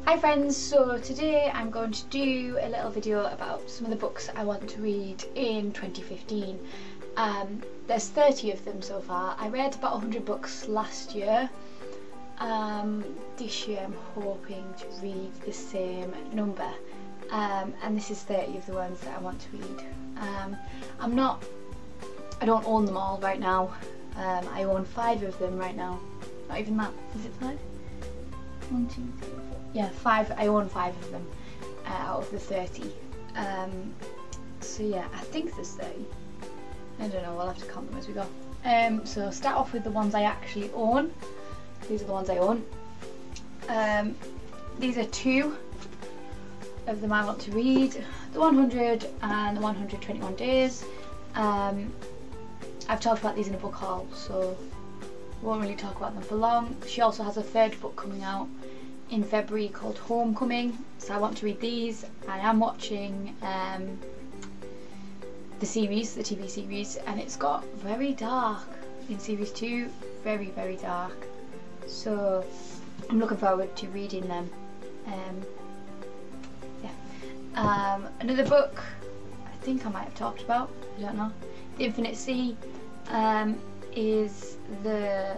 Hi friends, so today I'm going to do a little video about some of the books I want to read in 2015. There's 30 of them so far. I read about 100 books last year. This year I'm hoping to read the same number, and this is 30 of the ones that I want to read. I don't own them all right now. I own 5 of them right now. Not even that. Is it 5? 1, 2, 3, 4. Yeah, 5. I own 5 of them out of the 30. So yeah, I think there's 30. I don't know, we'll have to count them as we go. So start off with the ones I actually own. These are the ones I own. These are 2 of them I want to read. The 100 and the 121 Days. I've talked about these in a book haul, so won't really talk about them for long. She also has a 3rd book coming out in February called Homecoming, so I want to read these. I am watching the series, the TV series, and it's got very dark in series 2, very dark, so I'm looking forward to reading them. Another book I think I might have talked about, I don't know, The Infinite Sea, is the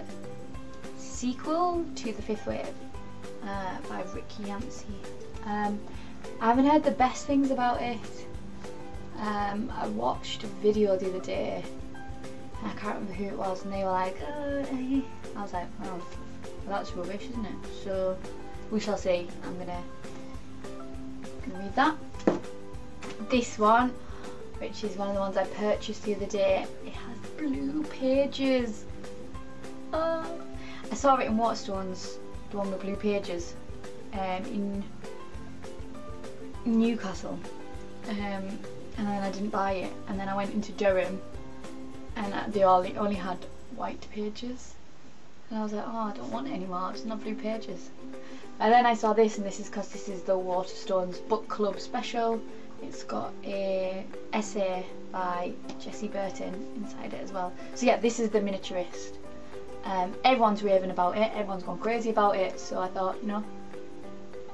sequel to The Fifth Wave by Rick Yancey. I haven't heard the best things about it. I watched a video the other day and I can't remember who it was, and they were like, I was like, oh, well, that's rubbish, isn't it? So we shall see. I'm gonna read that. This one, which is one of the ones I purchased the other day, it has blue pages. I saw it in Waterstones, the one with blue pages, in Newcastle, and then I didn't buy it, and then I went into Durham and they only had white pages, and I was like, oh, I don't want it anymore, it's not blue pages. And then I saw this, and this is because this is the Waterstones book club special. It's got a essay by Jessie Burton inside it as well. So yeah, this is The Miniaturist. Everyone's raving about it, everyone's gone crazy about it, so I thought, you know,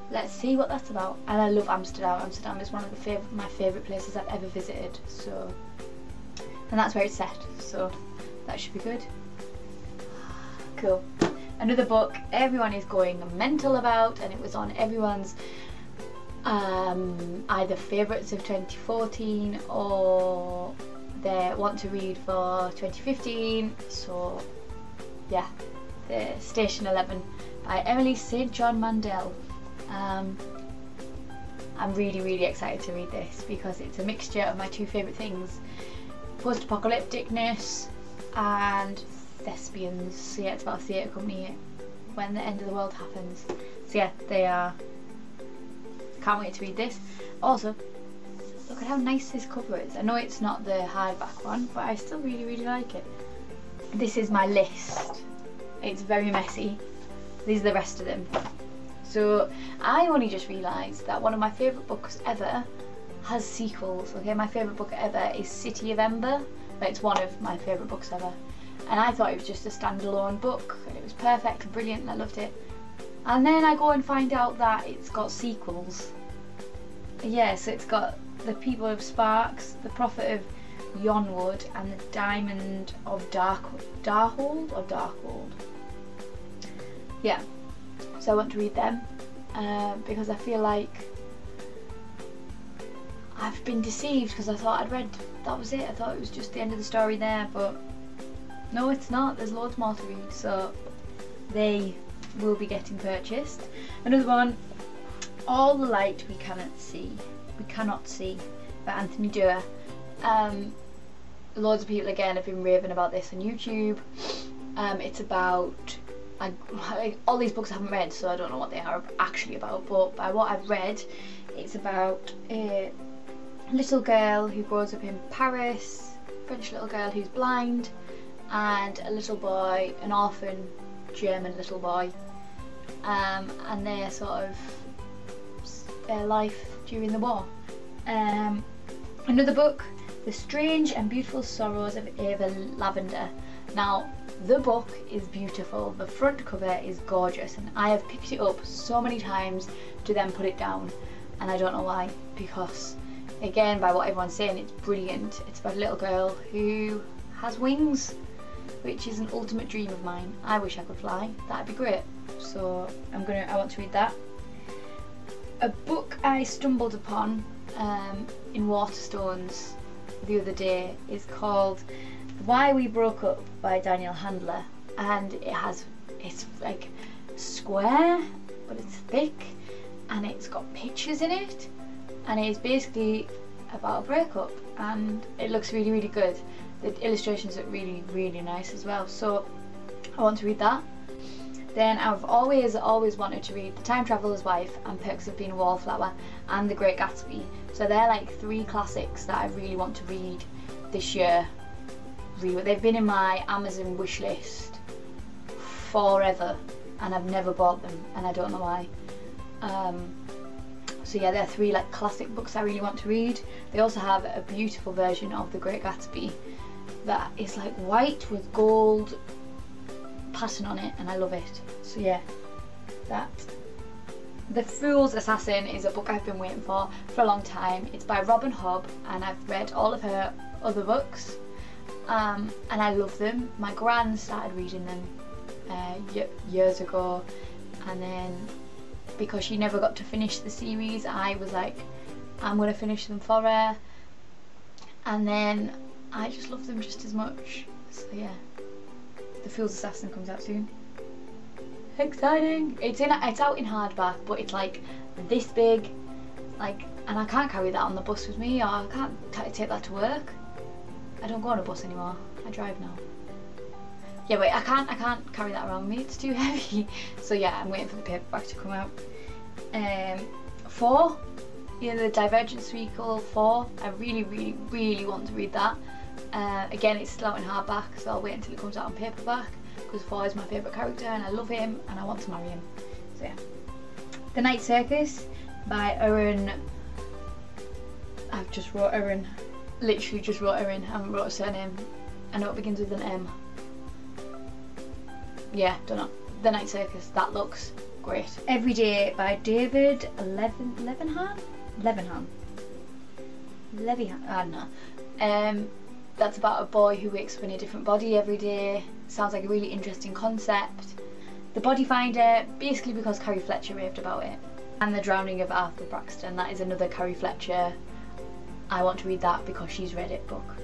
let's see what that's about. And I love Amsterdam. Amsterdam is one of my favourite places I've ever visited, so, and that's where it's set, so that should be good. Cool. Another book everyone is going mental about, and it was on everyone's either favourites of 2014 or they want to read for 2015, so yeah, the Station 11 by Emily St. John Mandel. I'm really excited to read this because it's a mixture of my 2 favourite things, post-apocalypticness and thespians. So yeah, it's about a theatre company when the end of the world happens. So yeah, they are. Can't wait to read this. Also, look at how nice this cover is. I know it's not the hardback one, but I still really like it. This is my list. It's very messy. These are the rest of them. So I only just realised that one of my favourite books ever has sequels. Okay, my favourite book ever is City of Ember, but it's one of my favourite books ever. And I thought it was just a standalone book, and it was perfect and brilliant, and I loved it. And then I go and find out that it's got sequels. Yeah, so it's got The People of Sparks, The Prophet of Yonwood, and The Diamond of Darkhold. Yeah, so I want to read them because I feel like I've been deceived, because I thought I'd read, that was it, I thought it was just the end of the story there, but no, it's not. There's loads more to read, so they will be getting purchased. Another one, All the Light We Cannot See by Anthony Doerr. Loads of people again have been raving about this on YouTube. It's about, all these books I haven't read, so I don't know what they are actually about, but by what I've read, it's about a little girl who grows up in Paris, French little girl who's blind, and a little boy, an orphan German little boy, and their sort of their life during the war. Another book, The Strange and Beautiful Sorrows of Ava Lavender. Now, the book is beautiful, the front cover is gorgeous, and I have picked it up so many times to then put it down, and I don't know why, because again, by what everyone's saying, it's brilliant. It's about a little girl who has wings, which is an ultimate dream of mine. I wish I could fly, that'd be great. So I want to read that. A book I stumbled upon in Waterstones the other day is called Why We Broke Up by Daniel Handler, and it's like square, but it's thick, and it's got pictures in it, and it's basically about a breakup, and it looks really, really good. The illustrations look really, really nice as well, so I want to read that. Then I've always wanted to read The Time Traveller's Wife and Perks of Being a Wallflower and The Great Gatsby. So they're like 3 classics that I really want to read this year. They've been in my Amazon wish list forever, and I've never bought them, and I don't know why. So yeah, they're 3 like classic books I really want to read. They also have a beautiful version of The Great Gatsby that is like white with gold pattern on it, and I love it. So yeah, that. The Fool's Assassin is a book I've been waiting for a long time. It's by Robin Hobb, and I've read all of her other books, and I love them. My gran started reading them years ago, and then because she never got to finish the series, I was like, I'm going to finish them for her, and then I just love them just as much. So yeah, The Fool's Assassin comes out soon. Exciting! It's out in hardback, but it's like this big, like, and I can't carry that on the bus with me, or I can't take that to work. I don't go on a bus anymore. I drive now. Yeah, wait, I can't carry that around with me. It's too heavy. So yeah, I'm waiting for the paperback to come out. 4, you know, the Divergent sequel 4. I really, really, really want to read that. Again, it's still out in hardback, so I'll wait until it comes out on paperback, because 4 is my favourite character and I love him and I want to marry him. So yeah. The Night Circus by Erin. I've just wrote Erin. Literally just wrote Erin. I haven't wrote a surname. I know it begins with an M. Yeah, don't know. The Night Circus. That looks great. Every Day by David Levinhan? I don't know. That's about a boy who wakes up in a different body every day. Sounds like a really interesting concept. The Body Finder, basically because Carrie Fletcher raved about it. And The Drowning of Arthur Braxton, that is another Carrie Fletcher. I want to read that because she's read it book.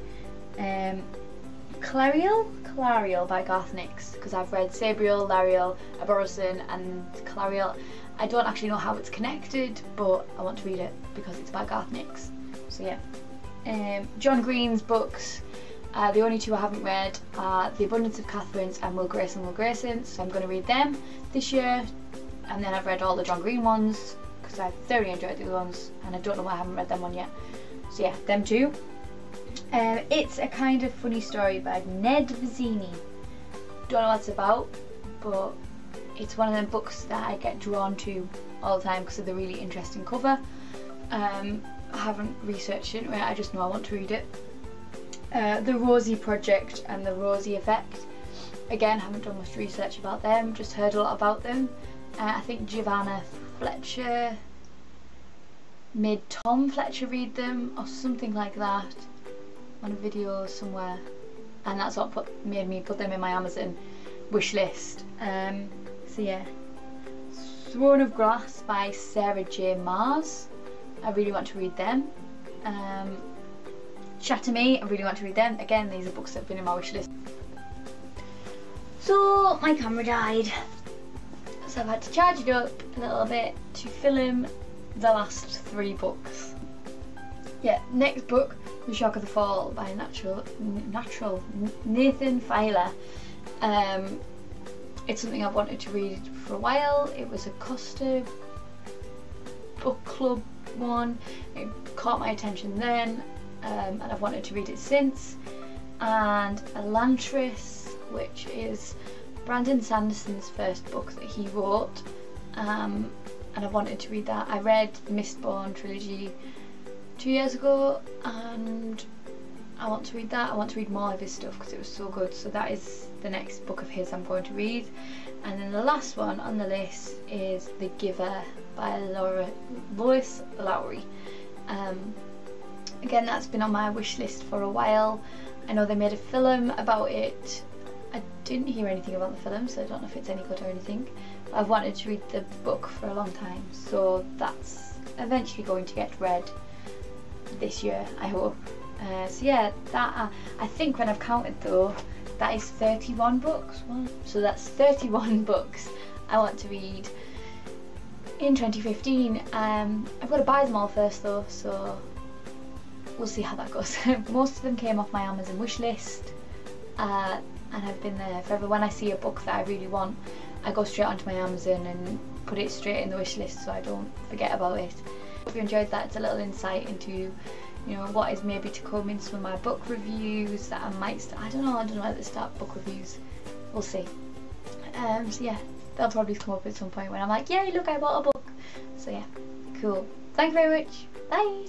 Clariel by Garth Nix, because I've read Sabriel, Lariel, Aborison and Clariel. I don't actually know how it's connected, but I want to read it because it's by Garth Nix. So yeah. John Green's books, the only 2 I haven't read are The Abundance of Catherines and Will Grayson, so I'm going to read them this year. And then I've read all the John Green ones because I thoroughly enjoyed the other ones, and I don't know why I haven't read them one yet. So yeah, them 2. It's a Kind of Funny Story by Ned Vizzini. Don't know what it's about, but it's one of them books that I get drawn to all the time because of the really interesting cover. I haven't researched it, I just know I want to read it. The Rosie Project and the Rosie Effect. Again, haven't done much research about them, just heard a lot about them. I think Giovanna Fletcher made Tom Fletcher read them or something like that on a video somewhere, and that's what made me put them in my Amazon wish list. So yeah. Throne of Glass by Sarah J. Maas. I really want to read them. Shatter Me, I really want to read them. Again, these are books that have been in my wish list. So my camera died, so I've had to charge it up a little bit to film the last 3 books. Yeah, next book, The Shock of the Fall by Nathan Filer. It's something I've wanted to read for a while. It was a Costa book club one. It caught my attention then, and I've wanted to read it since. And Elantris, which is Brandon Sanderson's first book that he wrote, and I wanted to read that. I read the Mistborn trilogy 2 years ago, and I want to read that. I want to read more of his stuff because it was so good. So that is the next book of his I'm going to read. And then the last one on the list is The Giver by Lois Lowry. Again, that's been on my wish list for a while. I know they made a film about it. I didn't hear anything about the film, so I don't know if it's any good or anything. But I've wanted to read the book for a long time, so that's eventually going to get read this year, I hope. So yeah, that I think when I've counted though, that is 31 books. So that's 31 books I want to read in 2015. I've got to buy them all first though, so we'll see how that goes. Most of them came off my Amazon wish list, and have been there forever. When I see a book that I really want, I go straight onto my Amazon and put it straight in the wish list so I don't forget about it. Hope you enjoyed that. It's a little insight into, you know, what is maybe to come in some of my book reviews that I might I don't know whether to start book reviews. We'll see. So yeah, they'll probably come up at some point when I'm like, yay, look, I bought a book. So yeah, cool. Thank you very much. Bye.